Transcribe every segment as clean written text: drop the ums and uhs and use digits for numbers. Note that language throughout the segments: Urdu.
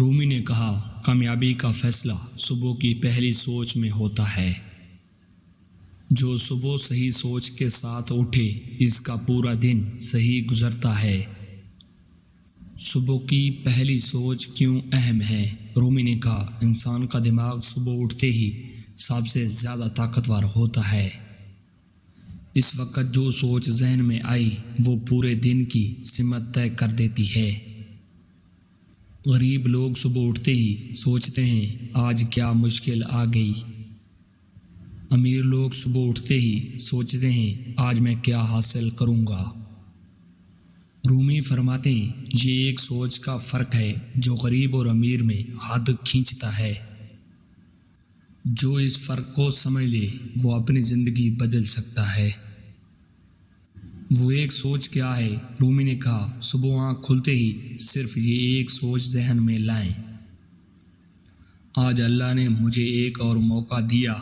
رومی نے کہا، کامیابی کا فیصلہ صبح کی پہلی سوچ میں ہوتا ہے۔ جو صبح صحیح سوچ کے ساتھ اٹھے اس کا پورا دن صحیح گزرتا ہے۔ صبح کی پہلی سوچ کیوں اہم ہے؟ رومی نے کہا، انسان کا دماغ صبح اٹھتے ہی سب سے زیادہ طاقتور ہوتا ہے۔ اس وقت جو سوچ ذہن میں آئی وہ پورے دن کی سمت طے کر دیتی ہے۔ غریب لوگ صبح اٹھتے ہی سوچتے ہیں آج کیا مشکل آ گئی۔ امیر لوگ صبح اٹھتے ہی سوچتے ہیں آج میں کیا حاصل کروں گا۔ رومی فرماتے ہیں یہ ایک سوچ کا فرق ہے جو غریب اور امیر میں حد کھینچتا ہے۔ جو اس فرق کو سمجھ لے وہ اپنی زندگی بدل سکتا ہے۔ وہ ایک سوچ کیا ہے؟ رومی نے کہا، صبح آنکھ کھلتے ہی صرف یہ ایک سوچ ذہن میں لائیں، آج اللہ نے مجھے ایک اور موقع دیا،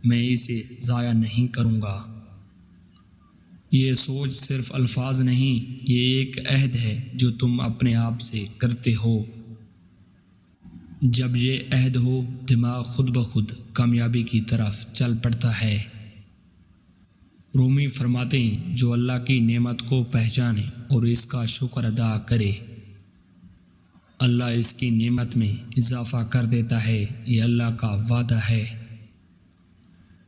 میں اسے ضائع نہیں کروں گا۔ یہ سوچ صرف الفاظ نہیں، یہ ایک عہد ہے جو تم اپنے آپ سے کرتے ہو۔ جب یہ عہد ہو دماغ خود بخود کامیابی کی طرف چل پڑتا ہے۔ رومی فرماتے ہیں جو اللہ کی نعمت کو پہچانے اور اس کا شکر ادا کرے، اللہ اس کی نعمت میں اضافہ کر دیتا ہے، یہ اللہ کا وعدہ ہے۔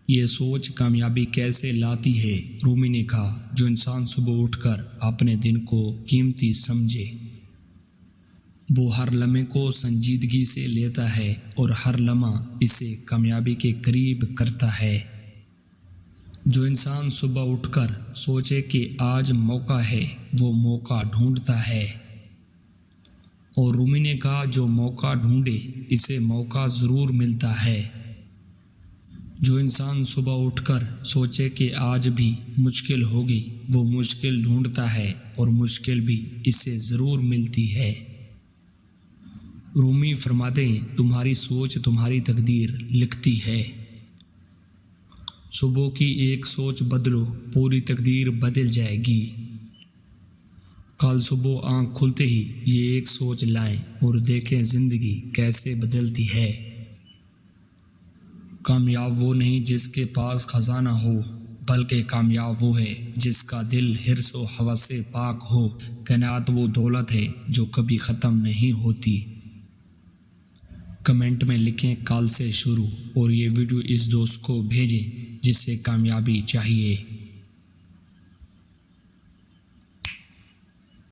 یہ سوچ کامیابی کیسے لاتی ہے؟ رومی نے کہا، جو انسان صبح اٹھ کر اپنے دن کو قیمتی سمجھے، وہ ہر لمحے کو سنجیدگی سے لیتا ہے اور ہر لمحہ اسے کامیابی کے قریب کرتا ہے۔ جو انسان صبح اٹھ کر سوچے کہ آج موقع ہے، وہ موقع ڈھونڈتا ہے۔ اور رومی نے کہا، جو موقع ڈھونڈے اسے موقع ضرور ملتا ہے۔ جو انسان صبح اٹھ کر سوچے کہ آج بھی مشکل ہوگی، وہ مشکل ڈھونڈتا ہے اور مشکل بھی اسے ضرور ملتی ہے۔ رومی فرماتے ہیں تمہاری سوچ تمہاری تقدیر لکھتی ہے۔ صبح کی ایک سوچ بدلو، پوری تقدیر بدل جائے گی۔ کل صبح آنکھ کھلتے ہی یہ ایک سوچ لائیں اور دیکھیں زندگی کیسے بدلتی ہے۔ کامیاب وہ نہیں جس کے پاس خزانہ ہو، بلکہ کامیاب وہ ہے جس کا دل حرص و ہوس سے پاک ہو۔ قناعت وہ دولت ہے جو کبھی ختم نہیں ہوتی۔ کمنٹ میں لکھیں کل سے شروع، اور یہ ویڈیو اس دوست کو بھیجیں جسے کامیابی چاہیے۔